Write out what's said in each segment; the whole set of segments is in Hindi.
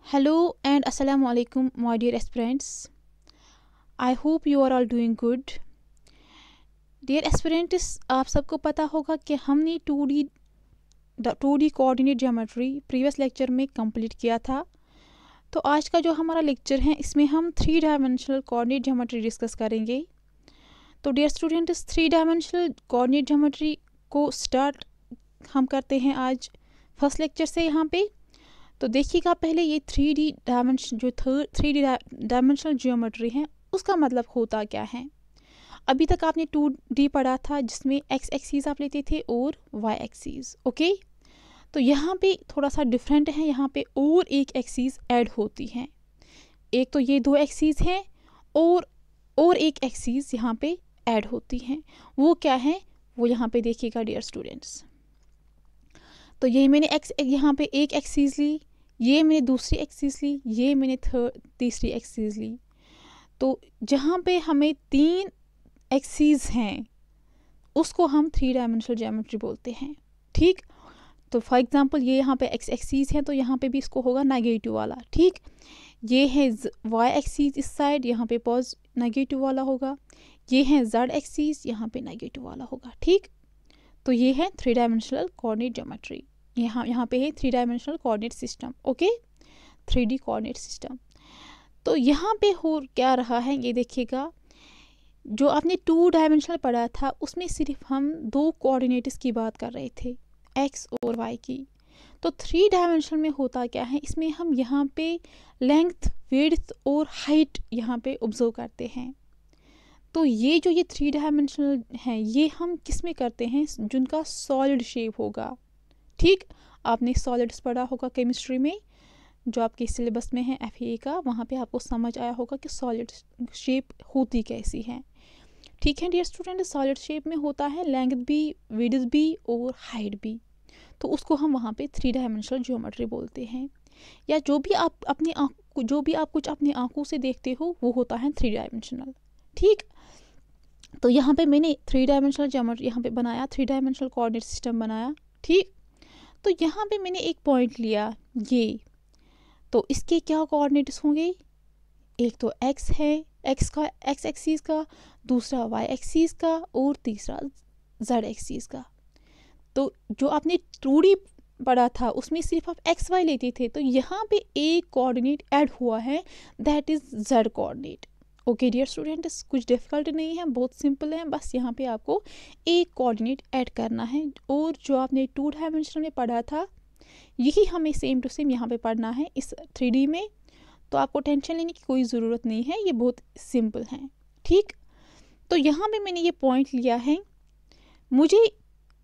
Hello and Assalamu alaikum, my dear aspirants. I hope you are all doing good. Dear aspirants, आप सबको पता होगा कि हमने 2D coordinate geometry previous lecture में कंप्लीट किया था। तो आज का जो हमारा लेक्चर है इसमें हम 3 डायमेंशनल कोऑर्डिनेट ज्योमेट्री डिस्कस करेंगे। तो dear students, 3 dimensional coordinate geometry को स्टार्ट हम करते हैं आज फर्स्ट लेक्चर से यहाँ पे। तो देखिएगा पहले ये 3D डायमेंशनल ज्योमेट्री है उसका मतलब होता क्या है। अभी तक आपने 2D पढ़ा था जिसमें x एक्सिस आप लेते थे और y एक्सिस। ओके, तो यहाँ पे थोड़ा सा डिफरेंट है, यहाँ पे और एक एक्सिस ऐड होती है। एक तो ये 2 एक्सिस हैं और एक एक्सिस यहाँ पे ऐड होती हैं। वो क्या है वो यहाँ पे देखिएगा डियर स्टूडेंट्स। तो ये मैंने यहाँ पे एक एक्सिस ली, ये मैंने दूसरी एक्सिस ली, ये मैंने तीसरी एक्सिस ली। तो जहाँ पे हमें 3 एक्सिस हैं उसको हम 3 डायमेंशनल ज्योमेट्री बोलते हैं। ठीक, तो फॉर एग्जांपल ये यहाँ पे x एक्सिस है तो यहाँ पे भी इसको होगा नेगेटिव वाला। ठीक, ये है y एक्सिस इस साइड, यहाँ पे नेगेटिव वाला होगा। ये है z एक्सिस, यहाँ पे नेगेटिव वाला होगा। ठीक, तो ये है 3 डायमेंशनल कोऑर्डिनेट ज्योमेट्री। यहाँ पे है 3 dimensional coordinate system. Okay, 3D coordinate system. तो यहाँ पे हो क्या रहा है ये देखिएगा। जो आपने 2 डायमेंशनल पढ़ा था उसमें सिर्फ हम 2 कोऑर्डिनेट्स की बात कर रहे थे, x और y की। तो 3 डायमेंशनल में होता क्या है, इसमें हम यहाँ पे लेंथ, विड्थ और हाइट यहाँ पे ऑब्जर्व करते हैं। तो ये 3 डायमेंशनल हैं ये हम किस में करते हैं, जिनका सॉलिड शेप होगा। ठीक, आपने सॉलिड्स पढ़ा होगा केमिस्ट्री में, जो आपके सिलेबस में है FA का, वहाँ पे आपको समझ आया होगा कि सॉलिड शेप होती कैसी है। ठीक है डियर स्टूडेंट, सॉलिड शेप में होता है लेंथ भी, विड्थ भी और हाइट भी। तो उसको हम वहाँ पे 3 डायमेंशनल ज्योमेट्री बोलते हैं। या जो भी आप कुछ अपनी आंखों से देखते हो वो होता है 3 डायमेंशनल। ठीक, तो यहाँ पे मैंने 3 डायमेंशनल ज्योमेट्री यहाँ पे बनाया, 3 डायमेंशनल कोऑर्डिनेट सिस्टम बनाया। ठीक, तो यहाँ पे मैंने एक पॉइंट लिया ये, तो इसके क्या कोऑर्डिनेट्स होंगे, एक तो x है, x एक्सिस का, दूसरा y एक्सिस का और तीसरा z एक्सिस का। तो जो आपने 2D पढ़ा था उसमें सिर्फ आप x y लेते थे, तो यहाँ पे एक कोऑर्डिनेट ऐड हुआ है, that is z coordinate. Okay dear students, कुछ डिफिकल्ट नहीं है, बहुत सिंपल है। बस यहाँ पे आपको एक कोऑर्डिनेट ऐड करना है और जो आपने 2 डायमेंशनल में पढ़ा था यही हमें सेम टू सेम यहाँ पे पढ़ना है इस 3D में। तो आपको टेंशन लेने की कोई ज़रूरत नहीं है, ये बहुत सिंपल है। ठीक, तो यहाँ पे मैंने ये पॉइंट लिया है, मुझे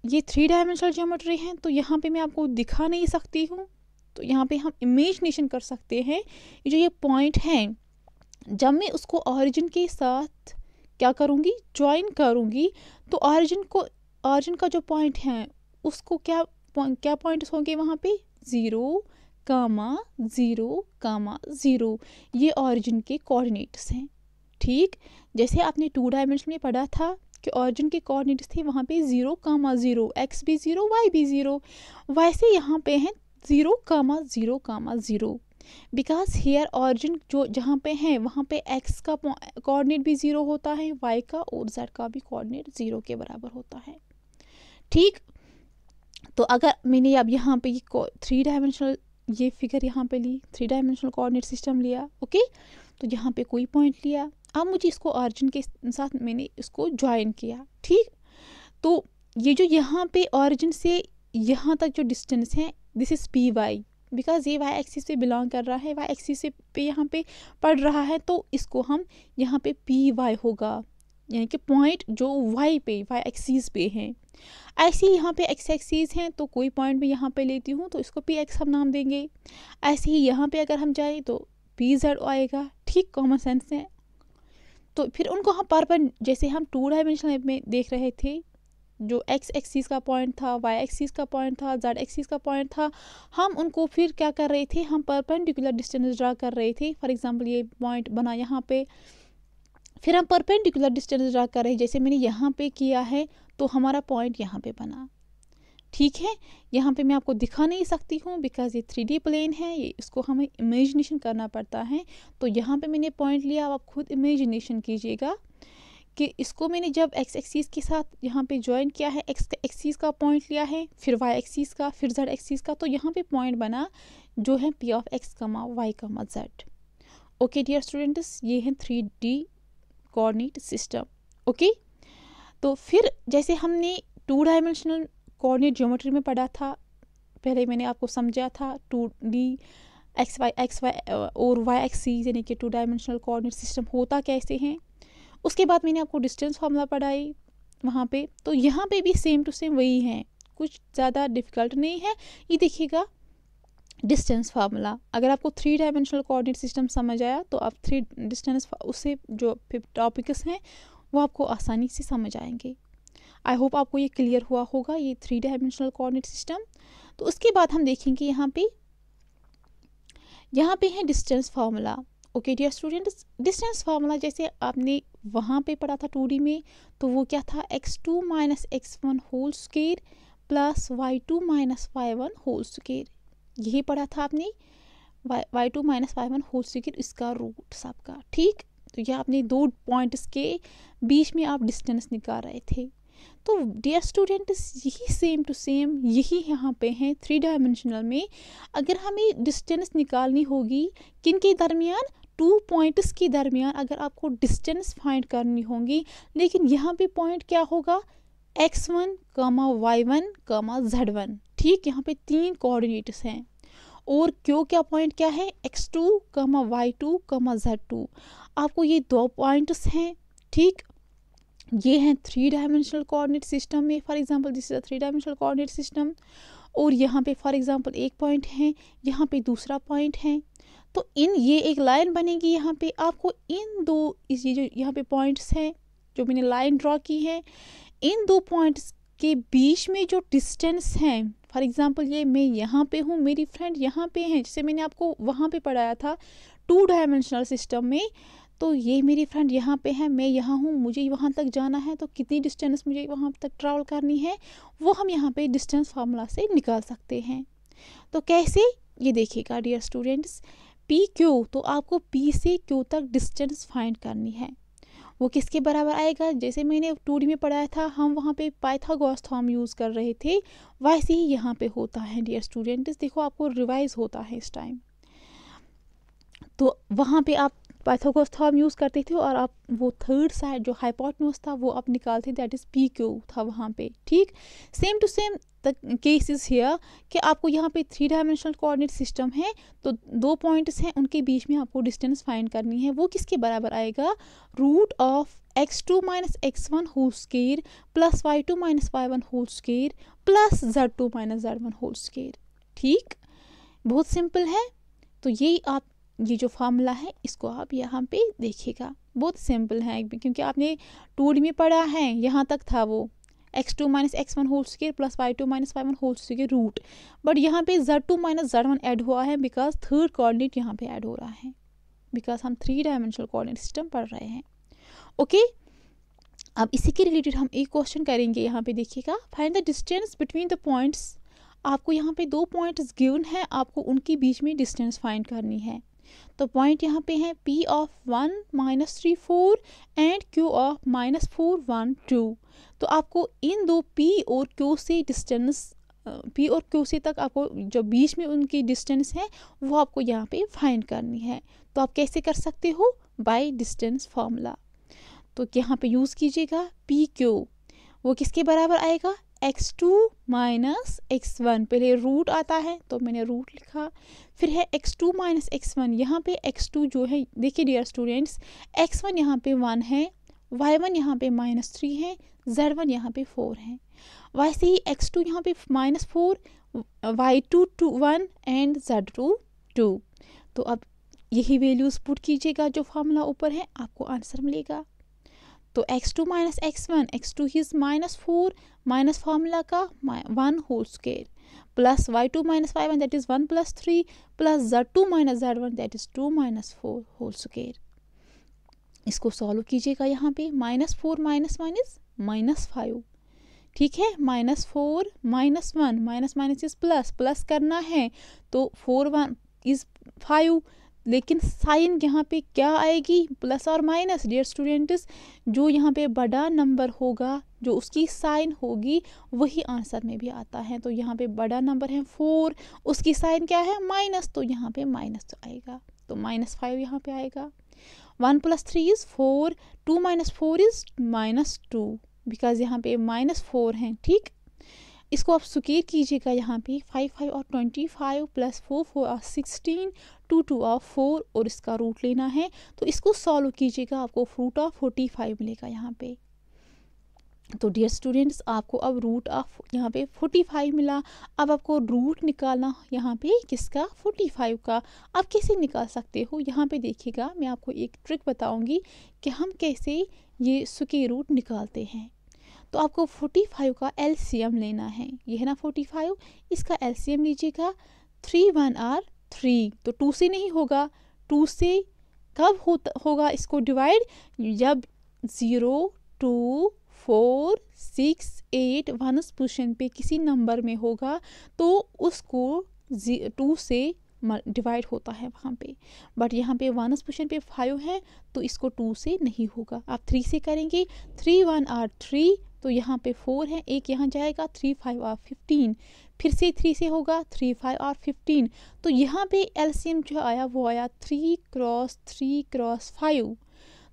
ये 3 डायमेंशनल ज्योमेट्री है तो यहाँ पे मैं आपको दिखा नहीं सकती हूँ। तो यहाँ पे हम इमेजिनेशन कर सकते हैं, ये पॉइंट है, जब मैं उसको ऑरिजिन के साथ क्या करूँगी, ज्वाइन करूँगी, तो ऑरिजिन का जो पॉइंट है उसको क्या पॉइंट्स होंगे वहाँ पे, 0, 0, 0। ये ऑरिजिन के कोऑर्डिनेट्स हैं। ठीक, जैसे आपने 2 डायमेंशन में पढ़ा था कि ऑरिजिन के कोऑर्डिनेट्स थे वहाँ पे 0, 0, x भी 0, y भी 0, वैसे यहाँ पे हैं 0, 0, 0। बिकॉज हेयर ऑरिजिन जो जहाँ पे है वहाँ पे x का कोऑर्डिनेट भी 0 होता है, y का और z का भी कोऑर्डिनेट 0 के बराबर होता है। ठीक, तो अगर मैंने अब यहाँ पे 3 डायमेंशनल ये फिगर यहाँ पे ली, 3 डायमेंशनल कोऑर्डिनेट सिस्टम लिया। ओके, तो यहाँ पे कोई पॉइंट लिया, अब मुझे इसको ऑरिजिन के साथ मैंने इसको ज्वाइन किया। ठीक, तो ये जो यहाँ पे ऑरिजिन से यहाँ तक जो डिस्टेंस है, दिस इज PY, बिकॉज ये y एक्सिस से बिलोंग कर रहा है, y एक्सिस से पे यहाँ पे पढ़ रहा है, तो इसको हम यहाँ पे PY होगा, यानी कि पॉइंट जो y एक्सिस पे है। ऐसे ही यहाँ पे x एक्सिस हैं तो कोई पॉइंट भी यहाँ पे लेती हूँ तो इसको PX हम नाम देंगे। ऐसे ही यहाँ पे अगर हम जाए तो PZ आएगा। ठीक, कॉमन सेंस है। तो फिर उनको हम जैसे हम 2 डायमेंशनल में देख रहे थे, जो x एक्सिस का पॉइंट था, y एक्सिस का पॉइंट था, z एक्सिस का पॉइंट था, हम उनको फिर क्या कर रहे थे, हम परपेंडिकुलर डिस्टेंस ड्रा कर रहे थे। फॉर एग्जांपल ये पॉइंट बना यहाँ पे, फिर हम परपेंडिकुलर डिस्टेंस ड्रा कर रहे हैं, जैसे मैंने यहाँ पे किया है तो हमारा पॉइंट यहाँ पे बना। ठीक है, यहाँ पे मैं आपको दिखा नहीं सकती हूँ बिकॉज ये 3D प्लेन है, ये इसको हमें इमेजिनेशन करना पड़ता है। तो यहाँ पे मैंने पॉइंट लिया, आप खुद इमेजिनेशन कीजिएगा कि इसको मैंने जब एक्स एक्सिस के साथ यहाँ पे ज्वाइन किया है, एक्स एक्सिस का पॉइंट लिया है, फिर वाई एक्सिस का, फिर जेड एक्सिस का, तो यहाँ पे पॉइंट बना जो है पी ऑफ एक्स कमा वाई कमा जेड। ओके डियर स्टूडेंट्स, ये है 3D कोऑर्डिनेट सिस्टम। ओके, तो फिर जैसे हमने 2 डायमेंशनल कोऑर्डिनेट ज्योमेट्री में पढ़ा था, पहले मैंने आपको समझा था 2D एक्स वाई और वाई एक्सिस यानी कि 2 डायमेंशनल कोऑर्डिनेट सिस्टम होता कैसे हैं। उसके बाद मैंने आपको डिस्टेंस फार्मूला पढ़ाई वहाँ पे, तो यहाँ पे भी सेम टू सेम वही है, कुछ ज़्यादा डिफिकल्ट नहीं है। ये देखिएगा डिस्टेंस फार्मूला, अगर आपको 3 डायमेंशनल कोऑर्डिनेट सिस्टम समझ आया तो आप 3 डिस्टेंस उससे जो टॉपिक्स हैं वो आपको आसानी से समझ आएंगे। आई होप आपको ये क्लियर हुआ होगा, ये 3 डायमेंशनल कोऑर्डिनेट सिस्टम। तो उसके बाद हम देखेंगे यहाँ पे है distance formula. Okay dear students, distance formula जैसे आपने वहाँ पे पढ़ा था 2D में, तो वो क्या था, x2 minus x1 whole square plus y2 minus y1 whole square, यही पढ़ा था आपने, y2 minus y1 whole square इसका रूट सबका। ठीक, तो यह आपने 2 पॉइंट्स के बीच में आप डिस्टेंस निकाल रहे थे। तो डियर स्टूडेंट्स, यही सेम टू सेम यही यहाँ पे हैं 3 डायमेंशनल में। अगर हमें डिस्टेंस निकालनी होगी किन के दरमियान, 2 पॉइंट्स के दरमियान अगर आपको डिस्टेंस फाइंड करनी होगी, लेकिन यहाँ पे पॉइंट क्या होगा, x1 कमा y1 कमा z1। ठीक, यहाँ पे 3 कोऑर्डिनेट्स हैं और क्यों क्या पॉइंट क्या है, x2 कमा y2 कमा z2। आपको ये 2 पॉइंट्स हैं। ठीक, ये हैं 3 डायमेंशनल कोऑर्डिनेट सिस्टम में, for example this is a 3 dimensional coordinate system, और यहाँ पे फॉर एग्जांपल एक पॉइंट है, यहाँ पे दूसरा पॉइंट है। तो ये एक लाइन बनेगी, यहाँ पे आपको इन दो ये जो यहाँ पे पॉइंट्स हैं जो मैंने लाइन ड्रॉ की है, इन 2 पॉइंट्स के बीच में जो डिस्टेंस है, फॉर एग्जांपल ये मैं यहाँ पे हूँ, मेरी फ्रेंड यहाँ पे है, जैसे मैंने आपको वहाँ पे पढ़ाया था 2 डायमेंशनल सिस्टम में, तो ये मेरी फ्रेंड यहाँ पे है, मैं यहाँ हूँ, मुझे वहाँ तक जाना है, तो कितनी डिस्टेंस मुझे वहाँ तक ट्रैवल करनी है वो हम यहाँ पे डिस्टेंस फार्मूला से निकाल सकते हैं। तो कैसे, ये देखिएगा डियर स्टूडेंट्स, पी क्यू, तो आपको पी से क्यू तक डिस्टेंस फाइंड करनी है, वो किसके बराबर आएगा, जैसे मैंने 2D में पढ़ाया था, हम वहाँ पे पाइथागोरस थ्योरम यूज़ कर रहे थे, वैसे ही यहाँ पे होता है डियर स्टूडेंट्स। देखो आपको रिवाइज होता है इस टाइम, तो वहाँ पे आप पाइथागोरस थ्योरम यूज़ करते थे और आप वो थर्ड साइड जो हाइपोटेन्यूज था वो आप निकालते, दैट इज़ पी क्यू था वहाँ पे। ठीक, same to same the case is here कि आपको यहाँ पे 3 डायमेंशनल कोऑर्डिनेट सिस्टम है, तो 2 पॉइंट्स हैं, उनके बीच में आपको डिस्टेंस फाइंड करनी है, वो किसके बराबर आएगा, root of x2 minus x1 whole square plus y2 minus y1 whole square plus z2 minus z1 whole square. ठीक, बहुत सिंपल है। तो यही आप ये जो फार्मूला है इसको आप यहाँ पे देखिएगा, बहुत सिंपल है क्योंकि आपने 2D में पढ़ा है, यहाँ तक था वो x2 minus x1 whole square plus y2 minus y1 whole square root, but यहाँ पे z2 माइनस z1 ऐड हुआ है बिकॉज थर्ड कोऑर्डिनेट यहाँ पे ऐड हो रहा है, बिकॉज हम 3 डायमेंशनल कोऑर्डिनेट सिस्टम पढ़ रहे हैं। ओके, अब इसी के रिलेटेड हम एक क्वेश्चन करेंगे, यहाँ पे देखिएगा, find the distance between the points. आपको यहाँ पे 2 पॉइंट्स गिवन है, आपको उनके बीच में डिस्टेंस फाइंड करनी है। तो पॉइंट यहाँ पे है P of 1 minus 3 4 and Q of minus 4 1 2। तो आपको इन 2 P और Q से डिस्टेंस, P और Q से तक आपको जो बीच में उनकी डिस्टेंस है वो आपको यहाँ पे फाइंड करनी है। तो आप कैसे कर सकते हो, बाय डिस्टेंस फार्मूला। तो यहाँ पे यूज़ कीजिएगा पी क्यू, वो किसके बराबर आएगा, x2 माइनस x1, पहले रूट आता है तो मैंने रूट लिखा, फिर है x2 माइनस x1, यहाँ पे x2 जो है, देखिए डियर स्टूडेंट्स, x1 यहाँ पे 1 है, y1 यहाँ पे माइनस 3 है, z1 यहाँ पे 4 है, वैसे ही x2 यहाँ पे माइनस 4, y2 1 एंड z2 2। तो अब यही वैल्यूज़ पुट कीजिएगा जो फार्मूला ऊपर है, आपको आंसर मिलेगा। तो x2 minus x1, x2 is minus 4 minus formula का 1 whole square plus y2 minus y1 that is 1 plus 3 plus z2 minus z1 that is 2 minus 4 whole square. इसको सॉल्व कीजिएगा, यहाँ पे माइनस 4 माइनस 1 इज माइनस 5, ठीक है, -4 -1 minus minus is plus, plus करना है तो 4 1 इज 5, लेकिन साइन यहाँ पे क्या आएगी, प्लस और माइनस। डियर स्टूडेंट्स, जो यहाँ पे बड़ा नंबर होगा, जो उसकी साइन होगी वही आंसर में भी आता है। तो यहाँ पे बड़ा नंबर है 4, उसकी साइन क्या है, माइनस, तो यहाँ पे माइनस आएगा, तो -5 यहाँ पे आएगा। 1 + 3 इज 4, 2 - 4 इज -2, बिकॉज यहाँ पे -4 है। ठीक, इसको आप सुकेर कीजिएगा यहाँ पे 5 5 और 25 + 4 4 और 16, 2 2 और 4, और इसका रूट लेना है। तो इसको सॉल्व कीजिएगा, आपको रूट ऑफ 45 मिलेगा यहाँ पे। तो डियर स्टूडेंट्स, आपको अब रूट ऑफ यहाँ पे 45 मिला। अब आपको रूट निकालना यहाँ पे किसका, 45 का। आप कैसे निकाल सकते हो, यहाँ पे देखिएगा, मैं आपको एक ट्रिक बताऊंगी कि हम कैसे ये स्क्वायर रूट निकालते हैं। तो आपको 45 का एलसीएम लेना है, ये है ना 45, इसका एलसीएम लीजिएगा। 3 1 आर 3, तो 2 से नहीं होगा, 2 से कब होगा इसको डिवाइड, जब 0 2 4 6 8 वन पोजीशन पे किसी नंबर में होगा तो उसको 2 से डिवाइड होता है वहाँ पे। बट यहाँ पे वन पोजीशन पे 5 है तो इसको 2 से नहीं होगा। आप 3 से करेंगे, 3 1 आर 3, तो यहाँ पे 4 है, एक यहाँ जाएगा, 3 5 और 15, फिर से 3 से होगा, 3 5 और 15। तो यहाँ पे एलसीएम जो आया वो आया 3 × 3 × 5।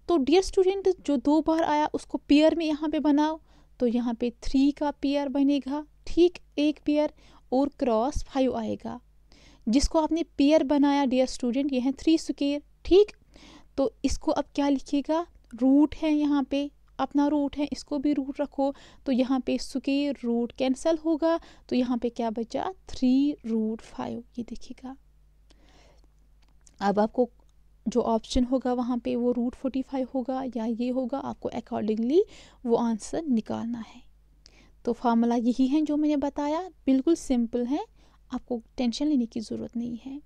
तो डियर स्टूडेंट, जो 2 बार आया उसको पेयर में यहाँ पे बनाओ, तो यहाँ पे 3 का पेयर बनेगा, ठीक, एक पेयर, और क्रॉस 5 आएगा। जिसको आपने पेयर बनाया डियर स्टूडेंट, ये है 3 स्क्वायर, ठीक। तो इसको अब क्या लिखिएगा, रूट है यहाँ पे, अपना रूट है, इसको भी रूट रखो, तो यहाँ पे स्क्वायर रूट कैंसिल होगा, तो यहाँ पे क्या बचा, 3√5, ये देखिएगा। अब आपको जो ऑप्शन होगा वहाँ पे वो √45 होगा या ये होगा, आपको अकॉर्डिंगली वो आंसर निकालना है। तो फार्मूला यही है जो मैंने बताया, बिल्कुल सिंपल है, आपको टेंशन लेने की ज़रूरत नहीं है।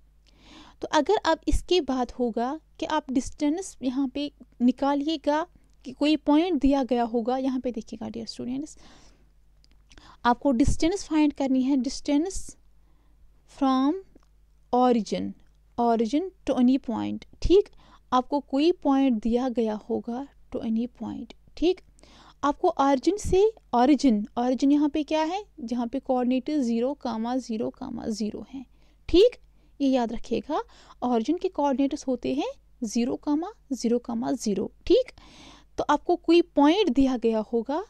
तो अगर अब इसके बाद होगा कि आप डिस्टेंस यहाँ पे निकालिएगा, कि कोई पॉइंट दिया गया होगा, यहाँ पे देखिएगा डियर स्टूडेंट्स, आपको डिस्टेंस फाइंड करनी है, distance from origin to any point, ठीक। आपको कोई पॉइंट दिया गया होगा टू एनी पॉइंट, ठीक। आपको ऑरिजिन यहाँ पे क्या है, जहाँ पे कोऑर्डिनेट 0, 0, 0 है, ठीक। ये याद रखिएगा, ऑरिजिन के कोऑर्डिनेट्स होते हैं 0, 0, 0, ठीक। तो आपको कोई पॉइंट दिया गया होगा,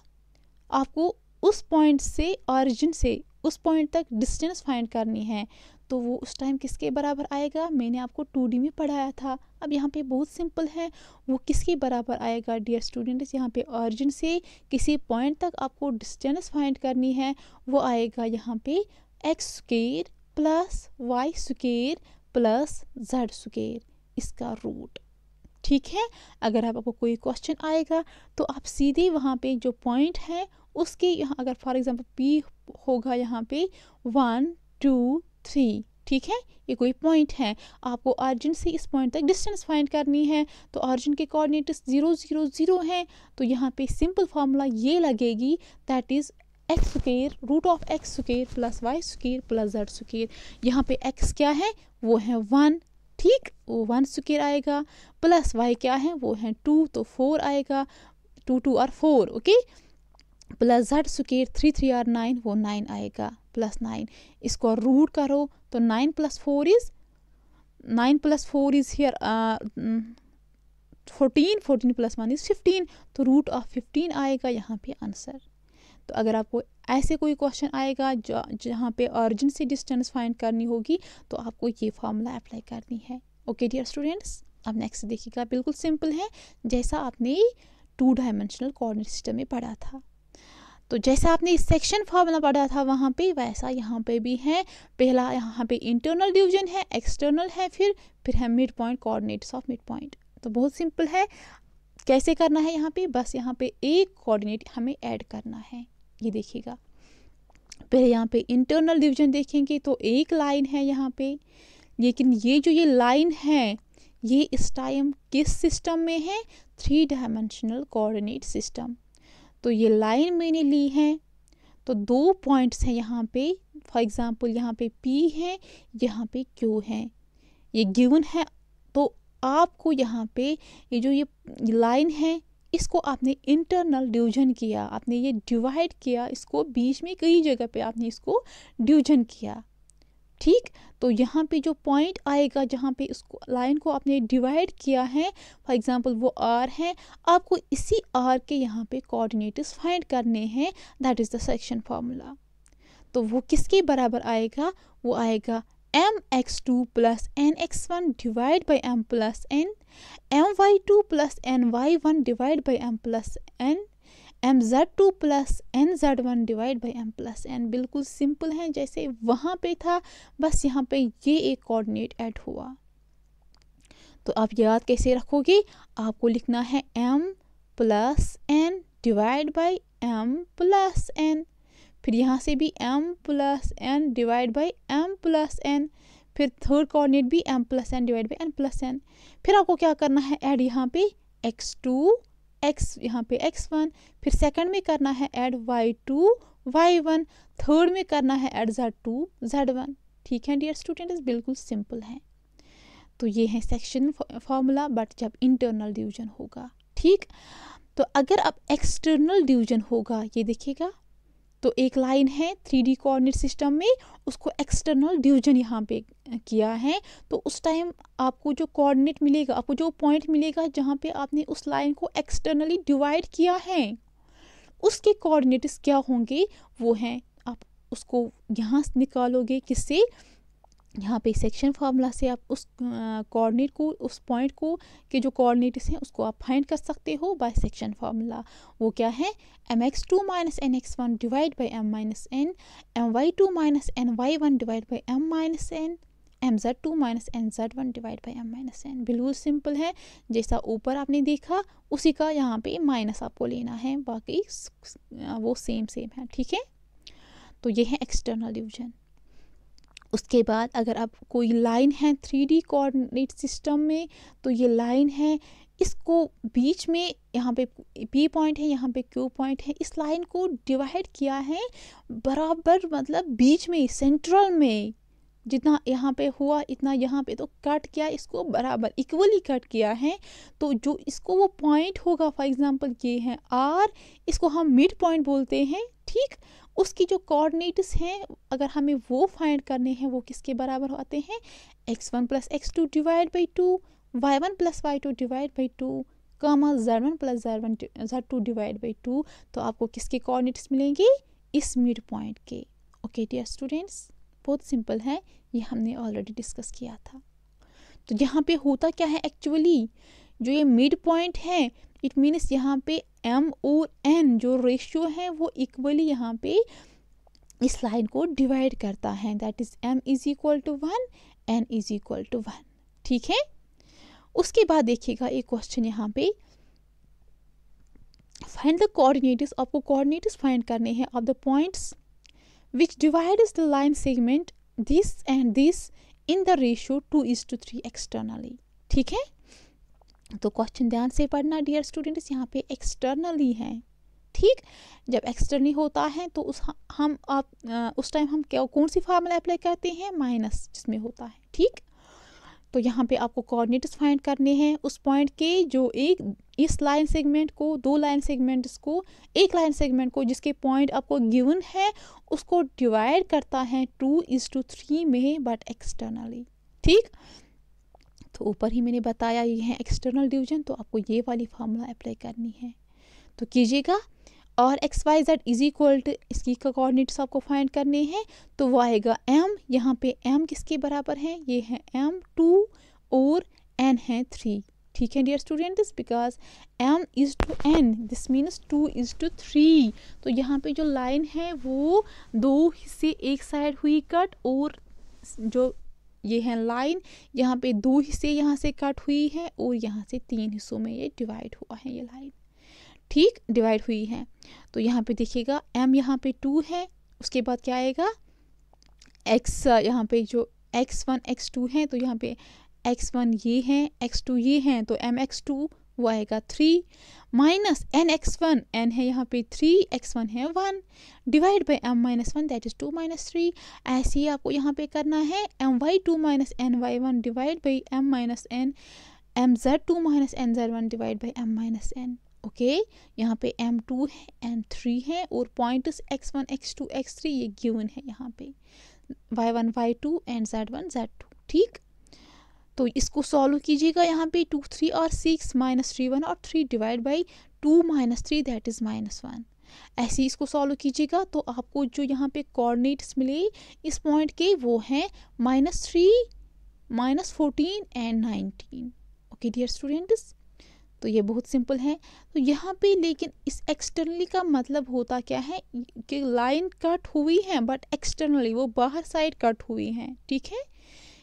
आपको उस पॉइंट से, ऑरिजिन से उस पॉइंट तक डिस्टेंस फाइंड करनी है, तो वो उस टाइम किसके बराबर आएगा, मैंने आपको 2D में पढ़ाया था। अब यहाँ पे बहुत सिंपल है, वो किसके बराबर आएगा डियर स्टूडेंट्स, यहाँ पे ऑरिजिन से किसी पॉइंट तक आपको डिस्टेंस फाइंड करनी है, वो आएगा यहाँ पे x² + y² + z², इसका रूट, ठीक है। अगर आपको कोई क्वेश्चन आएगा तो आप सीधे वहाँ पे जो पॉइंट है उसके यहाँ, अगर फॉर एग्जांपल P होगा यहाँ पे 1 2 3, ठीक है, ये कोई पॉइंट है, आपको ऑरिजिन से इस पॉइंट तक डिस्टेंस फाइंड करनी है, तो ऑरिजिन के कोऑर्डिनेट्स 0 0 0 हैं, तो यहाँ पे सिंपल फार्मूला ये लगेगी, that is x² √x² + y² + z²। यहाँ पे x क्या है, वो है 1, ठीक, वो 1² आएगा, प्लस y क्या है, वो है 2, तो 4 आएगा, 2 2 और 4, ओके, प्लस z² 3 3 और 9, वो 9 आएगा, +9, इसको रूट करो तो 9 + 4 इज हियर 14, 14 + 1 इज 15, तो √15 आएगा यहाँ पे आंसर। तो अगर आपको ऐसे कोई क्वेश्चन आएगा जहाँ पे ऑरिजिन से डिस्टेंस फाइंड करनी होगी, तो आपको ये फार्मूला अप्लाई करनी है। ओके डियर स्टूडेंट्स, अब नेक्स्ट देखिएगा, बिल्कुल सिंपल है, जैसा आपने 2 डायमेंशनल कोऑर्डिनेट सिस्टम में पढ़ा था। तो जैसा आपने सेक्शन फार्मूला पढ़ा था वहाँ पे, वैसा यहाँ पे भी है। पहला यहाँ पे इंटरनल डिवीजन है, एक्सटर्नल है, फिर है mid point, coordinates of mid point. तो बहुत सिंपल है, कैसे करना है, यहाँ पे बस यहाँ पे एक कोऑर्डिनेट हमें ऐड करना है। ये देखिएगा, पहले यहाँ पे इंटरनल डिवीजन देखेंगे तो एक लाइन है यहाँ पे, लेकिन ये जो ये लाइन है ये इस टाइम किस सिस्टम में है, 3 डायमेंशनल कोऑर्डिनेट सिस्टम। तो ये लाइन मैंने ली है, तो 2 पॉइंट्स हैं यहाँ पे, फॉर एग्जांपल यहाँ पे P है, यहाँ पे Q है, ये गिवन है। तो आपको यहाँ पे ये जो ये लाइन है इसको आपने इंटरनल डिवीजन किया, आपने ये डिवाइड किया, इसको बीच में कई जगह पे आपने इसको डिवीजन किया, ठीक। तो यहाँ पे जो पॉइंट आएगा जहाँ पे इसको लाइन को आपने डिवाइड किया है, फॉर एग्जांपल वो R है, आपको इसी R के यहाँ पे कोऑर्डिनेट्स फाइंड करने हैं, that is the section formula. तो वो किसके बराबर आएगा, वो आएगा mx2 plus nx1 divide by m plus n, my2 plus ny1 divide by m plus n, mz2 plus nz1 divide by m plus n। बिल्कुल सिंपल है, जैसे वहाँ पे था, बस यहाँ पे ये एक कोऑर्डिनेट ऐड हुआ। तो आप याद कैसे रखोगे, आपको लिखना है m plus n divide by m plus n, फिर यहाँ से भी m plus n divide by m plus n, फिर थर्ड कोऑर्डिनेट भी m plus n divide by n plus n। फिर आपको क्या करना है, ऐड यहाँ पे x2 x, यहाँ पे x1, फिर सेकंड में करना है ऐड y2 y1, थर्ड में करना है ऐड z2 z1। ठीक है डियर स्टूडेंट्स, बिल्कुल सिंपल है। तो ये है सेक्शन फार्मूला, बट जब इंटरनल डिवीजन होगा, ठीक। तो अगर अब एक्सटर्नल डिवीजन होगा, ये देखिएगा, तो एक लाइन है 3D कोऑर्डिनेट सिस्टम में, उसको एक्सटर्नल डिवीजन यहाँ पे किया है, तो उस टाइम आपको जो कोऑर्डिनेट मिलेगा, आपको जो पॉइंट मिलेगा जहाँ पे आपने उस लाइन को एक्सटर्नली डिवाइड किया है, उसके कोऑर्डिनेट्स क्या होंगे, वो हैं, आप उसको यहाँ से निकालोगे, किससे, यहाँ पे सेक्शन फार्मूला से आप उस कोऑर्डिनेट को, उस पॉइंट को के जो कोऑर्डिनेट्स हैं उसको आप फाइंड कर सकते हो बाय सेक्शन फार्मूला। वो क्या है, mx2 minus nx1 divide by m minus n, my2 minus ny1 divide by m minus n, mz2 minus nz1 divide by m minus n। बिल्कुल सिंपल है, जैसा ऊपर आपने देखा उसी का यहाँ पे माइनस आपको लेना है, बाकी वो सेम है, ठीक है। तो ये है एक्सटर्नल डिवीजन। उसके बाद अगर आप कोई लाइन है 3D कोऑर्डिनेट सिस्टम में, तो ये लाइन है, इसको बीच में यहाँ पे P पॉइंट है, यहाँ पे Q पॉइंट है, इस लाइन को डिवाइड किया है बराबर, मतलब बीच में, सेंट्रल में, जितना यहाँ पे हुआ इतना यहाँ पे, तो कट किया, इसको बराबर इक्वली कट किया है। तो जो इसको वो पॉइंट होगा, फॉर एग्जांपल ये है R, इसको हम मिड पॉइंट बोलते हैं, ठीक। उसकी जो कोऑर्डिनेट्स हैं अगर हमें वो फाइंड करने हैं, वो किसके बराबर होते हैं, x1 plus x2 divide by 2, y1 plus y2 divide by 2, comma z1 plus z2 divide by 2। तो आपको किसके कोऑर्डिनेट्स मिलेंगे, इस मिड पॉइंट के। ओके डियर स्टूडेंट्स, बहुत सिंपल है, ये हमने ऑलरेडी डिस्कस किया था। तो यहाँ पे होता क्या है एक्चुअली, जो ये मिड पॉइंट है, इट मीन्स यहाँ पे m और n जो रेशियो है वो इक्वली यहाँ पे इस लाइन को डिवाइड करता है, that is m is equal to 1, n is equal to 1, ठीक है। उसके बाद देखिएगा एक क्वेश्चन यहाँ पे, फाइंड द कोऑर्डिनेट्स, आपको कोऑर्डिनेट्स फाइंड करने हैं of the points which divides the line segment this and this in the ratio 2:3 externally, ठीक है। तो क्वेश्चन ध्यान से पढ़ना डियर स्टूडेंट्स, यहाँ पे एक्सटर्नली है, ठीक। जब एक्सटर्नली होता है तो उस टाइम हम क्या, कौन सी फार्मूला अप्लाई करते हैं, माइनस जिसमें होता है, ठीक। तो यहाँ पे आपको कोऑर्डिनेट्स फाइंड करने हैं उस पॉइंट के जो एक इस लाइन सेगमेंट को, दो लाइन सेगमेंट्स को, एक लाइन सेगमेंट को जिसके पॉइंट आपको गिवन है उसको डिवाइड करता है 2:3 में, बट एक्सटर्नली, ठीक। तो ऊपर ही मैंने बताया ये है एक्सटर्नल डिवीजन, तो आपको ये वाली फार्मूला अप्लाई करनी है, तो कीजिएगा। और XYZ इज इक्वल टू, इसकी कोऑर्डिनेट्स आपको फाइंड करने हैं, तो वो आएगा m, यहाँ पे m किसके बराबर है, ये है m 2 और n है 3, ठीक है dear students, because m is to n, this means 2:3। तो यहाँ पे जो लाइन है वो दो हिस्से, एक साइड हुई कट, और जो ये है लाइन, यहाँ पे दो हिस्से यहाँ से कट हुई है, और यहाँ से 3 हिस्सों में ये डिवाइड हुआ है, ये लाइन, ठीक, डिवाइड हुई है। तो यहाँ पे देखिएगा m यहाँ पे 2 है, उसके बाद क्या आएगा, x यहाँ पे जो x1 x2 है, तो यहाँ पे x1 ये है, x2 ये है, तो mx2 वो आएगा 3 minus n x one, n है यहाँ पे 3, x1 है 1, divide by m minus 1 that is 2 minus 3। ऐसे ही आपको यहाँ पे करना है my2 minus ny1 divide by m minus n, mz2 minus nz1 divide by m minus n। Okay, यहाँ पे m2 है, n3 है और पॉइंट्स x1 x2 x3 ये गिवन है यहाँ पे, y1 y2 and z1 z2। ठीक, तो इसको सॉल्व कीजिएगा। यहाँ पे 2 3 और 6 माइनस 3 1 और 3 divide by 2 minus 3 that is minus 1। ऐसे ही इसको सॉल्व कीजिएगा तो आपको जो यहाँ पे कोऑर्डिनेट्स मिले इस पॉइंट के वो हैं -3, -14 एंड 19। ओके डियर स्टूडेंट्स, तो ये बहुत सिंपल है। तो यहाँ पे लेकिन इस एक्सटर्नली का मतलब होता क्या है कि लाइन कट हुई है बट एक्सटर्नली वो बाहर साइड कट हुई है। ठीक है,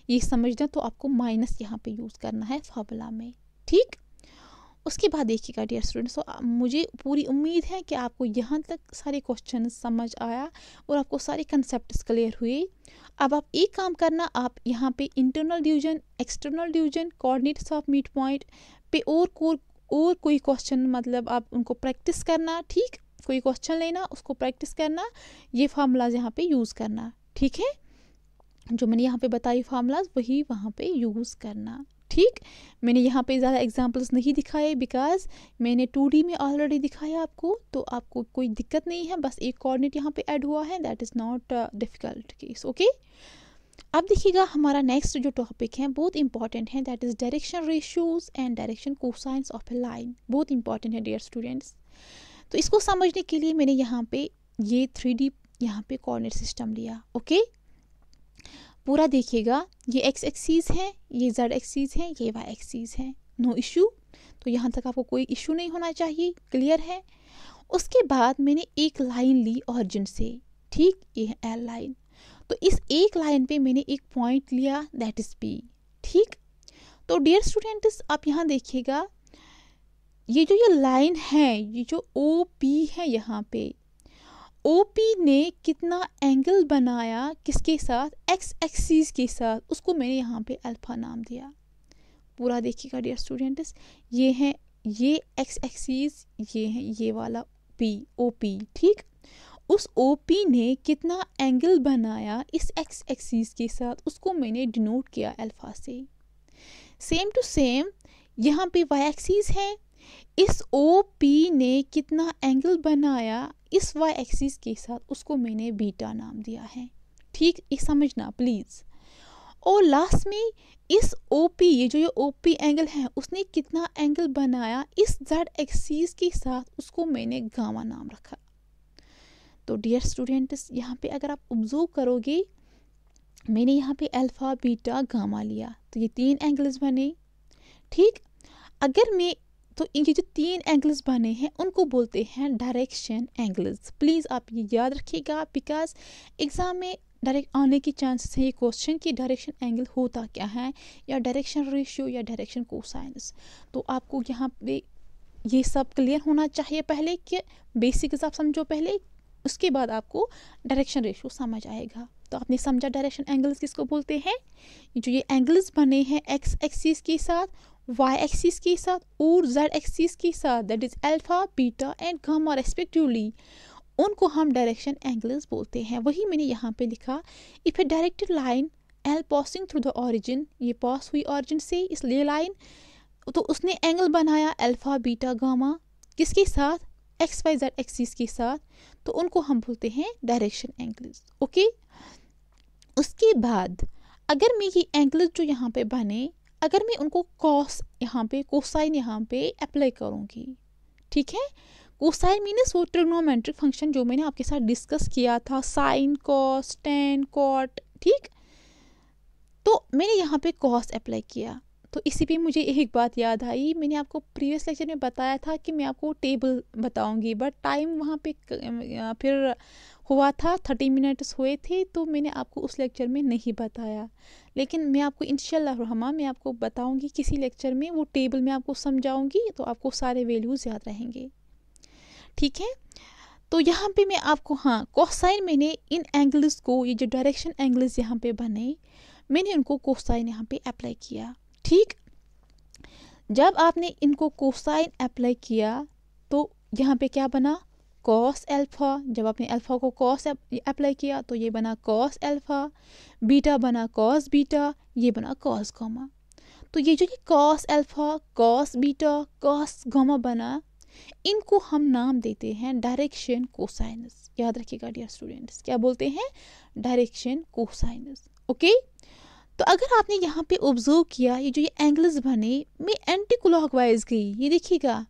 ये समझना, तो आपको माइनस यहाँ पे यूज़ करना है फार्मूला में। ठीक, उसके बाद देखिएगा डियर स्टूडेंट्स, तो मुझे पूरी उम्मीद है कि आपको यहाँ तक सारे क्वेश्चन समझ आया और आपको सारे कंसेप्ट्स क्लियर हुए। अब आप एक काम करना, आप यहाँ पे internal division, external division, coordinates of mid point पे और कोई क्वेश्चन मतलब आप उनको प्रैक्टिस करना। ठीक, कोई क्वेश्चन लेना, उसको प्रैक्टिस करना, ये फार्मूलाज यहाँ पे यूज़ करना। ठीक है, जो मैंने यहाँ पे बताई फार्मूलाज वही वहाँ पे यूज़ करना। ठीक, मैंने यहाँ पे ज़्यादा एग्जांपल्स नहीं दिखाए बिकॉज मैंने 2D में ऑलरेडी दिखाया आपको, तो आपको कोई दिक्कत नहीं है, बस एक कोऑर्डिनेट यहाँ पे ऐड हुआ है, that is not difficult case. Okay, अब देखिएगा हमारा नेक्स्ट जो टॉपिक है बहुत इंपॉर्टेंट है, that is direction ratios and direction cosines of a line. बहुत इंपॉर्टेंट है डियर स्टूडेंट्स। तो इसको समझने के लिए मैंने यहाँ पे ये 3D यहाँ पे कोऑर्डिनेट सिस्टम लिया। ओके, पूरा देखिएगा, ये x एक्सिस है, ये z एक्सिस है, ये y एक्सिस है, नो इशू। तो यहाँ तक आपको कोई इशू नहीं होना चाहिए, क्लियर है। उसके बाद मैंने एक लाइन ली ऑरिजिन से। ठीक, ये है L लाइन, तो इस एक लाइन पे मैंने एक पॉइंट लिया दैट इज P। ठीक, तो डियर स्टूडेंट्स आप यहाँ देखिएगा, ये जो ये लाइन है, ये जो OP है, यहाँ पे OP ने कितना एंगल बनाया किसके साथ, x एक्सिस के साथ, उसको मैंने यहाँ पे अल्फा नाम दिया। पूरा देखिएगा डियर स्टूडेंट्स, ये है ये x एक्सिस, ये है ये वाला P OP। ठीक, उस OP ने कितना एंगल बनाया इस x एक्सिस के साथ, उसको मैंने डिनोट किया अल्फा से। सेम टू सेम यहाँ पे y एक्सिस है, इस OP ने कितना एंगल बनाया इस y एक्सिस के साथ, उसको मैंने बीटा नाम दिया है। ठीक, ये समझना प्लीज़। और लास्ट में इस OP, ये जो ये OP एंगल है, उसने कितना एंगल बनाया इस z एक्सिस के साथ, उसको मैंने गामा नाम रखा। तो डियर स्टूडेंट्स यहाँ पे अगर आप ऑब्जर्व करोगे, मैंने यहाँ पे अल्फा बीटा गामा लिया, तो ये 3 एंगल्स बने। ठीक, अगर मैं तो इनके जो 3 एंगल्स बने हैं उनको बोलते हैं डायरेक्शन एंगल्स। प्लीज़ आप ये याद रखिएगा बिकॉज एग्ज़ाम में डायरेक्ट आने की चांसेस है ये क्वेश्चन कि डायरेक्शन एंगल होता क्या है, या डायरेक्शन रेशियो या डायरेक्शन कोसाइनस। तो आपको यहाँ पे ये सब क्लियर होना चाहिए पहले कि बेसिक्स आप समझो पहले, उसके बाद आपको डायरेक्शन रेशियो समझ आएगा। तो आपने समझा डायरेक्शन एंगल्स किसको बोलते हैं, जो ये एंगल्स बने हैं x एक्सिस के साथ, y एक्सिस के साथ और z एक्सिस के साथ, that is alpha beta and gamma respectively, उनको हम डायरेक्शन एंगल्स बोलते हैं। वही मैंने यहाँ पे लिखा, if A directed line L passing through the origin, ये पास हुई ऑरिजिन से इसलिए लाइन, तो उसने एंगल बनाया अल्फा बीटा गामा किसके साथ, एक्स वाई जेड एक्सिस के साथ, तो उनको हम बोलते हैं डायरेक्शन एंगल्स। ओके, उसके बाद अगर मैं ये एंगल्स जो यहाँ पे बने, अगर मैं उनको कॉस यहाँ पे कोसाइन यहाँ पे अप्लाई करूँगी, ठीक है, कोसाइन मीन्स वो ट्रिग्नोमेट्रिक फंक्शन जो मैंने आपके साथ डिस्कस किया था, साइन कॉस टेन कॉट, ठीक। तो मैंने यहाँ पे कॉस अप्लाई किया, तो इसी पे मुझे एक बात याद आई, मैंने आपको प्रीवियस लेक्चर में बताया था कि मैं आपको टेबल बताऊंगी, बट टाइम वहाँ पे फिर हुआ था 30 मिनट्स हुए थे, तो मैंने आपको उस लेक्चर में नहीं बताया। लेकिन मैं आपको इंशाल्लाह रहमान मैं आपको बताऊंगी किसी लेक्चर में, वो टेबल में आपको समझाऊंगी, तो आपको सारे वैल्यूज़ याद रहेंगे, ठीक है। तो यहाँ पे मैं आपको, हाँ, कोसाइन मैंने इन एंगल्स को, ये जो डायरेक्शन एंगल्स यहाँ पे बने, मैंने उनको कोसाइन यहाँ पे अप्लाई किया, ठीक। जब आपने इनको कोसाइन अप्लाई किया तो यहाँ पे क्या बना, कॉस अल्फा। जब आपने अल्फा को कॉस अप्लाई किया तो ये बना कॉस अल्फा, बीटा बना कॉस बीटा, ये बना कॉस गामा। तो ये जो cos alpha, cos beta, cos gamma बना, इनको हम नाम देते हैं डायरेक्शन कोसाइनस। याद रखिएगा डियर स्टूडेंट्स, क्या बोलते हैं, डायरेक्शन कोसाइनस। ओके, तो अगर आपने यहाँ पे ऑब्जर्व किया, ये जो ये एंगल्स बने, मैं एंटी क्लॉकवाइज गई, ये देखिएगा,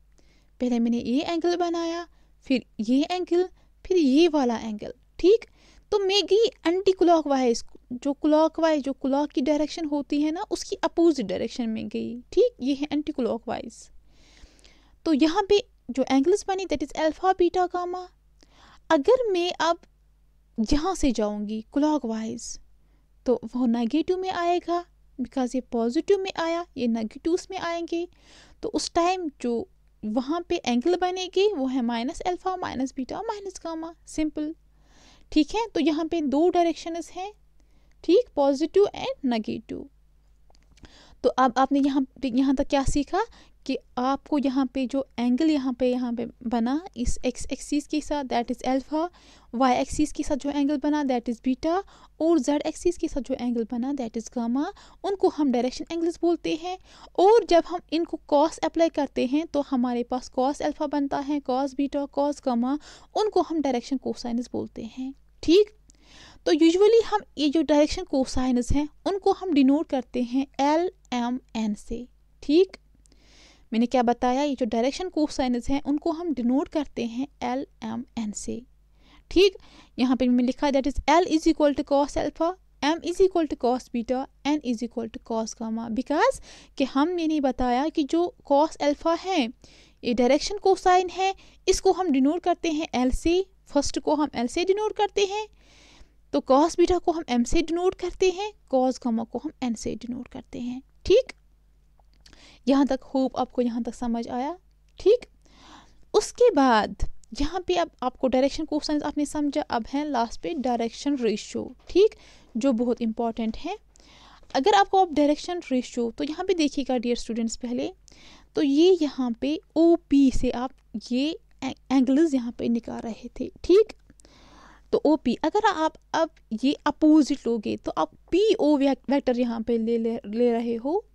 पहले मैंने ये एंगल बनाया, फिर ये एंगल, फिर ये वाला एंगल, ठीक। तो मैं गई एंटी क्लॉकवाइज, जो क्लॉकवाइज, जो क्लॉक की डायरेक्शन होती है ना, उसकी अपोजिट डायरेक्शन में गई, ठीक। ये है एंटी क्लॉकवाइज। तो यहाँ पे जो एंगल्स बनी that is alpha beta gamma. अगर मैं अब यहाँ से जाऊँगी क्लॉकवाइज तो वो नेगेटिव में आएगा, बिकॉज ये पॉजिटिव में आया, ये नेगेटिव्स में आएंगे। तो उस टाइम जो वहाँ पे एंगल बनेगी वो है minus alpha minus beta minus gamma, simple, ठीक है। तो यहाँ पे दो डायरेक्शंस हैं, ठीक, पॉजिटिव एंड नेगेटिव। तो अब आपने यहाँ तक क्या सीखा कि आपको यहाँ पे जो एंगल यहाँ पे बना इस एक्स एक्सिस के साथ that is alpha, y axis के साथ जो एंगल बना दैट इज़ बीटा, और जेड एक्सिस के साथ जो एंगल बना दैट इज़ गामा, उनको हम डायरेक्शन एंगल्स बोलते हैं। और जब हम इनको कॉस अप्लाई करते हैं तो हमारे पास कॉस अल्फा बनता है, कॉस बीटा, कॉस गामा, उनको हम डायरेक्शन कोसाइनस बोलते हैं, ठीक। तो यूजुअली हम ये जो डायरेक्शन कोसाइनस हैं उनको हम डिनोट करते हैं LMN से, ठीक। मैंने क्या बताया, ये जो डायरेक्शन कोसाइनस हैं उनको हम डिनोट करते हैं LMN से, ठीक। यहाँ पे मैंने लिखा that is L is equal to cos alpha, M is equal to cos beta, N is equal to cos gamma, because कि मैंने बताया कि जो कॉस अल्फा है ये डायरेक्शन कोसाइन है, इसको हम डिनोट करते हैं L से, फर्स्ट को हम L से डिनोट करते हैं, तो कॉस बीटा को हम M से डिनोट करते हैं, कॉस गामा को हम N से डिनोट करते हैं, ठीक। यहाँ तक होप आपको यहाँ तक समझ आया, ठीक। उसके बाद यहाँ पे अब आपको डायरेक्शन कोसाइंस आपने समझा, अब है लास्ट पे डायरेक्शन रेशियो, ठीक, जो बहुत इंपॉर्टेंट है। अगर आपको अब डायरेक्शन रेशियो, तो यहाँ पे देखिएगा डियर स्टूडेंट्स, पहले तो ये यहाँ पे OP से आप ये एंगल्स यहाँ पे निकाल रहे थे, ठीक। तो OP अगर आप अब ये अपोजिट लोगे तो आप PO वेक्टर यहाँ पे ले रहे हो,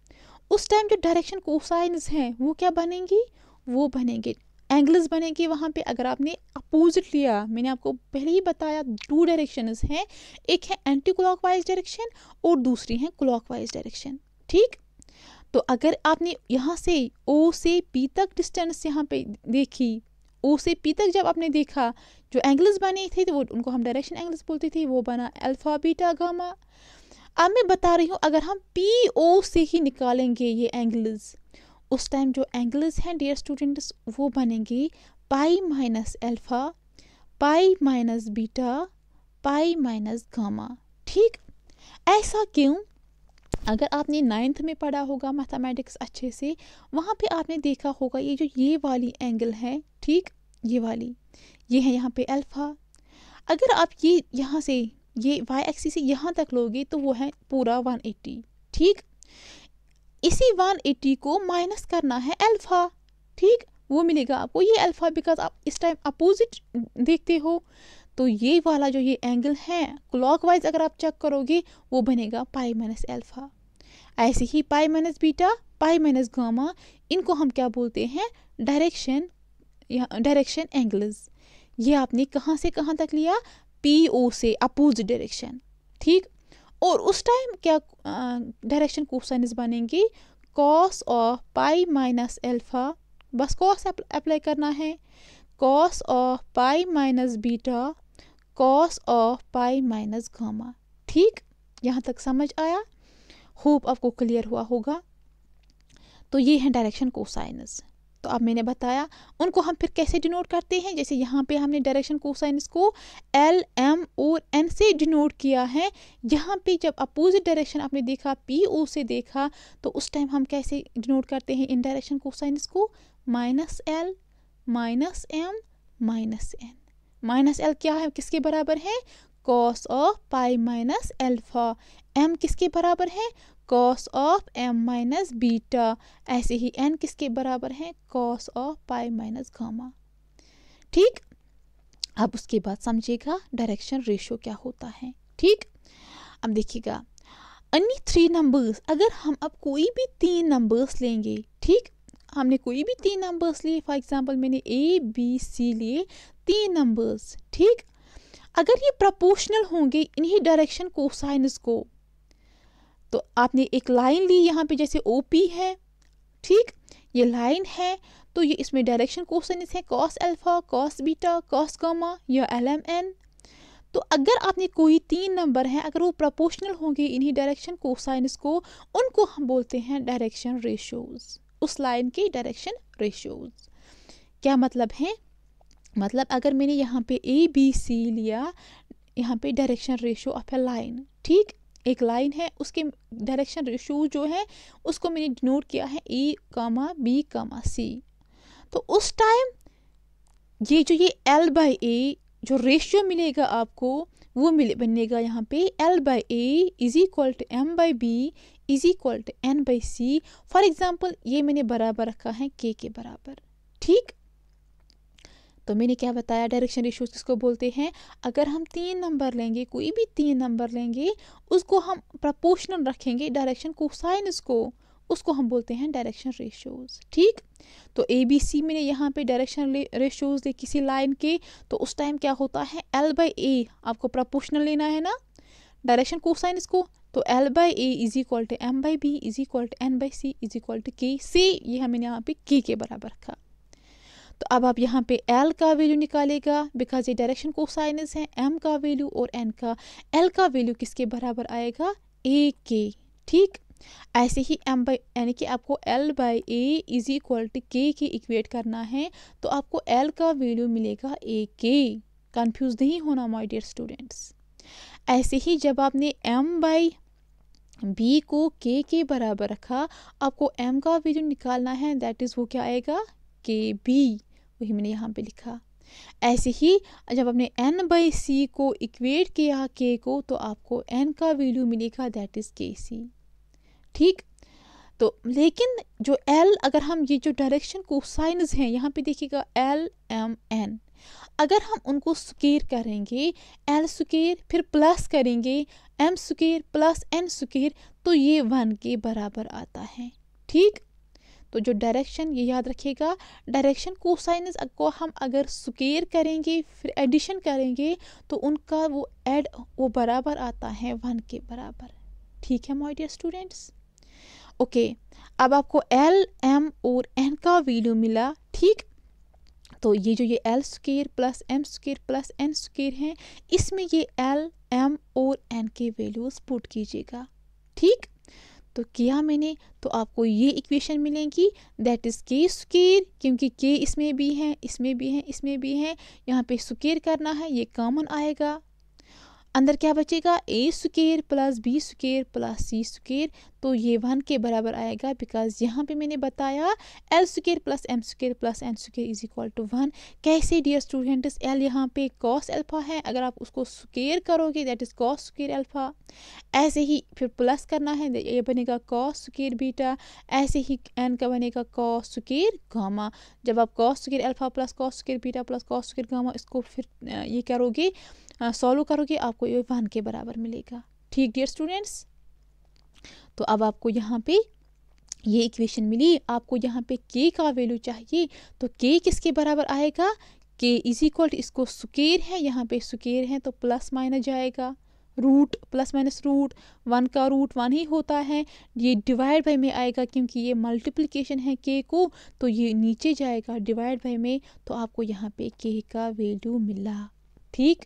उस टाइम जो डायरेक्शन कोसाइन्स हैं वो क्या बनेंगी, वो बनेंगे एंगल्स बनेंगे वहाँ पे। अगर आपने अपोजिट लिया, मैंने आपको पहले ही बताया दो डायरेक्शंस हैं, एक है एंटी क्लॉकवाइज डायरेक्शन और दूसरी है क्लॉकवाइज डायरेक्शन, ठीक। तो अगर आपने यहाँ से O से P तक डिस्टेंस यहाँ पे देखी, O से P तक जब आपने देखा जो एंगल्स बने थे तो वो उनको हम डायरेक्शन एंगल्स बोलते थे, वो बना अल्फा बीटा गामा। अब मैं बता रही हूँ अगर हम PO से ही निकालेंगे ये एंगल्स, उस टाइम जो एंगल्स हैं डियर स्टूडेंट्स वो बनेंगे पाई माइनस अल्फा, पाई minus beta, pi minus gamma, ठीक। ऐसा क्यों, अगर आपने 9th में पढ़ा होगा मैथमेटिक्स अच्छे से, वहाँ पे आपने देखा होगा ये जो ये वाली एंगल है, ठीक, ये वाली, ये है यहाँ पे अल्फा। अगर आप ये यहाँ से ये वाई एक्सिस से यहाँ तक लोगे तो वो है पूरा 180, ठीक। इसी 180 को माइनस करना है अल्फा, ठीक, वो मिलेगा आपको ये अल्फा, बिकॉज आप इस टाइम अपोजिट देखते हो। तो ये वाला जो ये एंगल है क्लॉकवाइज अगर आप चेक करोगे वो बनेगा पाई माइनस अल्फा। ऐसे ही pi minus beta, pi minus gamma, इनको हम क्या बोलते हैं, डायरेक्शन एंगल्स। ये आपने कहाँ से कहाँ तक लिया, PO से अपोजिट डायरेक्शन, ठीक। और उस टाइम क्या डायरेक्शन कोसाइनस बनेंगे, cos of pi minus alpha, बस कॉस अप्लाई करना है, cos of pi minus beta, cos of pi minus gamma, ठीक। यहाँ तक समझ आया, होप आपको क्लियर हुआ होगा। तो ये है डायरेक्शन कोसाइनस। तो अब मैंने बताया उनको हम फिर कैसे डिनोट करते हैं, जैसे यहाँ पे हमने डायरेक्शन कोसाइनस को L, M और N से डिनोट किया है। यहाँ पे जब अपोजिट डायरेक्शन आपने देखा, PO से देखा, तो उस टाइम हम कैसे डिनोट करते हैं इन डायरेक्शन कोसाइनस को, minus L, minus M, minus N। Minus L क्या है, किसके बराबर है, cos of pi minus alpha. M किसके बराबर है, cos of m minus beta, ऐसे ही n किसके बराबर है, cos of pi minus gamma. ठीक, अब उसके बाद समझिएगा डायरेक्शन रेशियो क्या होता है। ठीक, अब देखिएगा अन्य 3 नंबर्स, अगर हम अब कोई भी 3 नंबर्स लेंगे, ठीक, हमने कोई भी 3 नंबर्स लिए, फॉर एग्जांपल मैंने A B C लिए 3 नंबर्स, ठीक, अगर ये प्रोपोर्शनल होंगे इन्हीं डायरेक्शन कोसाइनस को, तो आपने एक लाइन ली यहाँ पे जैसे OP है, ठीक, ये लाइन है, तो ये इसमें डायरेक्शन कोसाइनस है cos alpha, cos beta, cos gamma या LMN। तो अगर आपने कोई 3 नंबर हैं, अगर वो प्रोपोर्शनल होंगे इन्हीं डायरेक्शन कोसाइनस को, उनको हम बोलते हैं डायरेक्शन रेशियोज, उस लाइन के डायरेक्शन रेशियोज। क्या मतलब है, मतलब अगर मैंने यहाँ पे ABC लिया, यहाँ पे direction ratio of a line, ठीक, एक लाइन है उसके डायरेक्शन रेशियो जो है उसको मैंने डिनोट किया है A, B, C। तो उस टाइम ये जो ये L/A जो रेशियो मिलेगा आपको, वो बनेगा यहाँ पे L/A is equal to M/B is equal to N/C। For example ये मैंने बराबर रखा है K के बराबर। ठीक, तो मैंने क्या बताया, डायरेक्शन रेशियोज किसको बोलते हैं, अगर हम 3 नंबर लेंगे, कोई भी 3 नंबर लेंगे, उसको हम प्रोपोर्शनल रखेंगे डायरेक्शन कोसाइनस को, उसको हम बोलते हैं डायरेक्शन रेशियोज। ठीक, तो ABC मैंने यहाँ पे डायरेक्शन रेशियोज ले किसी लाइन के, तो उस टाइम क्या होता है, L/A आपको प्रोपोर्शनल लेना है ना डायरेक्शन कोसाइनस को, तो L/A is equal to M/B is equal to N/C is equal to K। से ये हमने यहाँ पे K के बराबर रखा। तो अब आप यहाँ पे L का वैल्यू निकालेगा, बिकॉज ये डायरेक्शन कोसाइनस है, M का वैल्यू और N का, L का वैल्यू किसके बराबर आएगा, A के। ठीक, ऐसे ही यानी कि आपको L/A is equal to K के इक्वेट करना है, तो आपको L का वैल्यू मिलेगा A के। कंफ्यूज नहीं होना माय डियर स्टूडेंट्स। ऐसे ही जब आपने M/B को K के बराबर रखा, आपको M का वैल्यू निकालना है, दैट इज वो क्या आएगा, KB, वही मैंने यहाँ पे लिखा। ऐसे ही जब आपने N/C को इक्वेट किया K को, तो आपको N का वैल्यू मिलेगा, दैट इज KC। ठीक, तो लेकिन जो L, अगर हम ये जो डायरेक्शन कोसाइनस हैं यहाँ पे देखिएगा LMN, अगर हम उनको स्क्वायर करेंगे, L स्क्वायर फिर प्लस करेंगे M square plus N square, तो ये 1 के बराबर आता है। ठीक, तो जो डायरेक्शन, ये याद रखिएगा, डायरेक्शन कोसाइनस को हम अगर स्क्वायर करेंगे फिर एडिशन करेंगे, तो उनका वो बराबर आता है 1 के बराबर। ठीक है माय डियर स्टूडेंट्स। ओके, अब आपको L, M और N का वैल्यू मिला। ठीक, तो ये जो ये L square plus M square plus N square है, इसमें ये L, M और N के वैल्यूज पुट कीजिएगा। ठीक, तो किया मैंने, तो आपको ये इक्वेशन मिलेंगी, दैट इज K स्क्वायर, क्योंकि K इसमें भी है, इसमें भी है, इसमें भी है, यहाँ पे स्क्वायर करना है, ये कॉमन आएगा, अंदर क्या बचेगा, A square plus B square plus C square, तो ये 1 के बराबर आएगा, बिकॉज यहाँ पे मैंने बताया L square plus M square plus N square is equal to 1। कैसे डियर स्टूडेंट्स, L यहाँ पे कॉस अल्फा है, अगर आप उसको स्क्वायर करोगे that is cos square alpha, ऐसे ही फिर प्लस करना है, ये बनेगा कॉस स्क्वायर बीटा, ऐसे ही N का बनेगा कॉस स्क्वायर गामा। जब आप cos square alpha plus cos square beta plus cos square gamma इसको फिर ये करोगे, सॉल्व करोगे, आपको ये 1 के बराबर मिलेगा। ठीक डियर स्टूडेंट्स, तो अब आपको यहाँ पे ये इक्वेशन मिली, आपको यहाँ पे K का वैल्यू चाहिए, तो K किसके बराबर आएगा, K इज इक्वल टू, इसको स्क्वायर है, यहाँ पे स्क्वायर है तो प्लस माइनस जाएगा, रूट प्लस माइनस रूट, 1 का रूट 1 ही होता है, ये डिवाइड बाय में आएगा, क्योंकि ये मल्टीप्लिकेशन है K को, तो ये नीचे जाएगा डिवाइड बाय में, तो आपको यहाँ पे K का वैल्यू मिला। ठीक,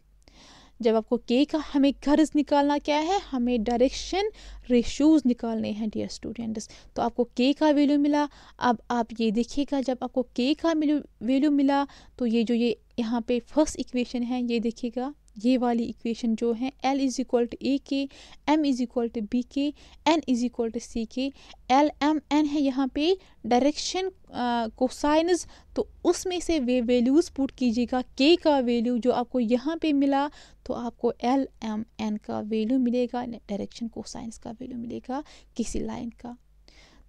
जब आपको K का, हमें गर्ज निकालना क्या है, हमें डायरेक्शन रेशियोज निकालने हैं डियर स्टूडेंट्स, तो आपको K का वैल्यू मिला। अब आप ये देखिएगा, जब आपको K का वैल्यू मिला, तो ये जो ये यहाँ पे फर्स्ट इक्वेशन है, ये देखिएगा, ये वाली इक्वेशन जो है L is equal to A K, M is equal to B K, N is equal to C K, L M N है यहाँ पे डायरेक्शन कोसाइनस, तो उसमें से वे वैल्यूज़ पुट कीजिएगा। K का वैल्यू जो आपको यहाँ पे मिला तो आपको L M N का वैल्यू मिलेगा, डायरेक्शन कोसाइनस का वैल्यू मिलेगा किसी लाइन का।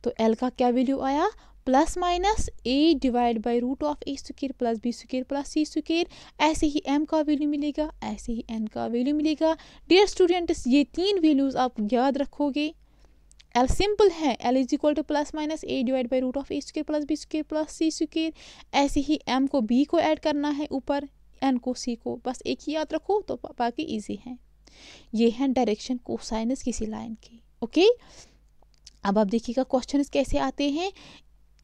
तो L का क्या वैल्यू आया, plus minus A divide by root of A square plus B square plus C square. ऐसे ही M का वैल्यू मिलेगा, ऐसे ही N का वैल्यू मिलेगा। डियर स्टूडेंट्स, ये तीन वैल्यूज़ आप याद रखोगे। L सिंपल है, L is equal to plus minus A divide by root of A square plus B square plus C square. ऐसे ही M को B को ऐड करना है ऊपर, N को C को, बस एक ही याद रखो तो बाकी इजी है। ये है डायरेक्शन कोसाइनस किसी लाइन की। ओके, अब आप देखिएगा क्वेश्चन कैसे आते हैं।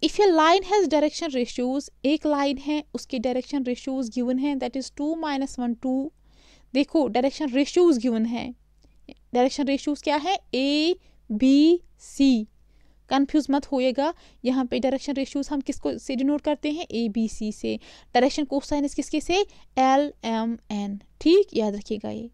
If A line has direction ratios, एक लाइन है उसके डायरेक्शन रेशियोज गिवन है, दैट इज 2 - 1 2। देखो डायरेक्शन रेशियोज गिवन है, डायरेक्शन रेशियोज क्या है, A B C। कंफ्यूज मत होइएगा, यहाँ पे डायरेक्शन रेशियोज हम किसको से डिनोट करते हैं, ABC से। डायरेक्शन कोसाइनस किसके से, L M N। ठीक, याद रखिएगा। ये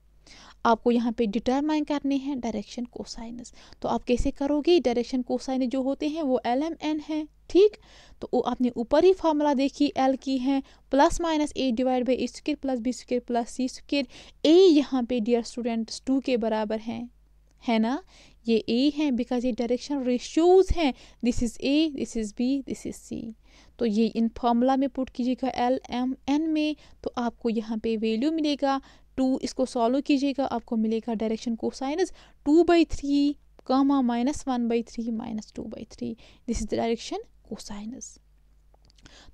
आपको यहाँ पे डिटरमाइन करने हैं डायरेक्शन कोसाइनस। तो आप कैसे करोगे, डायरेक्शन कोसाइनस जो होते हैं वो L M N है। ठीक, तो आपने ऊपर ही फार्मूला देखी, L की है plus minus A divide by A square plus B square plus C square. A यहाँ पे डियर स्टूडेंट्स 2 के बराबर है ना, ये ए है बिकॉज ये डायरेक्शन रेशियोज हैं। This is A, this is B, this is C. तो ये इन फार्मूला में पुट कीजिएगा L M N में, तो आपको यहाँ पे वैल्यू मिलेगा 2। इसको सॉल्व कीजिएगा, आपको मिलेगा direction cosines 2/3 comma -1/3 -2/3। This is the direction cosines.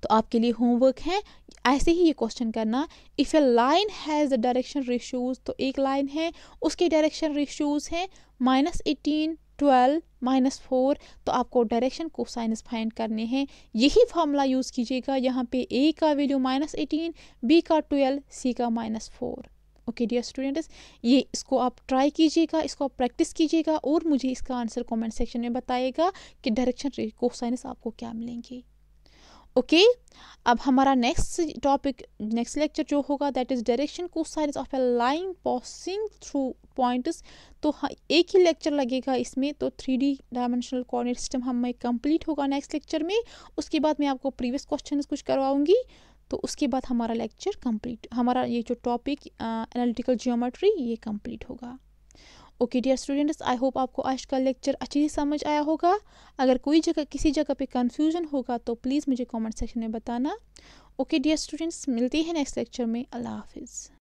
तो आपके लिए होमवर्क है ऐसे ही ये क्वेश्चन करना। If A line has the direction ratios, तो एक लाइन है उसके डायरेक्शन रेशियोज हैं -18 12 -4, तो आपको डायरेक्शन कोसाइनस फाइंड करने हैं। यही फॉर्मूला यूज़ कीजिएगा, यहाँ पे A का वैल्यू -18, B का 12, C का -4। ओके डियर स्टूडेंट्स, ये इसको आप ट्राई कीजिएगा, इसको आप प्रैक्टिस कीजिएगा और मुझे इसका आंसर कमेंट सेक्शन में बताइएगा कि डायरेक्शन कोसाइनस आपको क्या मिलेंगे। ओके, अब हमारा नेक्स्ट टॉपिक, नेक्स्ट लेक्चर जो होगा that is direction cosines of a line passing through points. तो हाँ, एक ही लेक्चर लगेगा इसमें, तो 3D डायमेंशनल कोऑर्डिनेट सिस्टम हमें कंप्लीट होगा नेक्स्ट लेक्चर में। उसके बाद मैं आपको प्रीवियस क्वेश्चंस कुछ करवाऊंगी, तो उसके बाद हमारा लेक्चर कंप्लीट, हमारा ये जो टॉपिक एनालिटिकल ज्योमेट्री ये कंप्लीट होगा। Okay dear students, I hope आपको आज का लेक्चर अच्छी से समझ आया होगा। अगर कोई जगह किसी जगह पे कंफ्यूजन होगा तो प्लीज़ मुझे कमेंट सेक्शन में बताना। ओके डियर स्टूडेंट्स, मिलते हैं नेक्स्ट लेक्चर में। अल्लाह हाफिज़।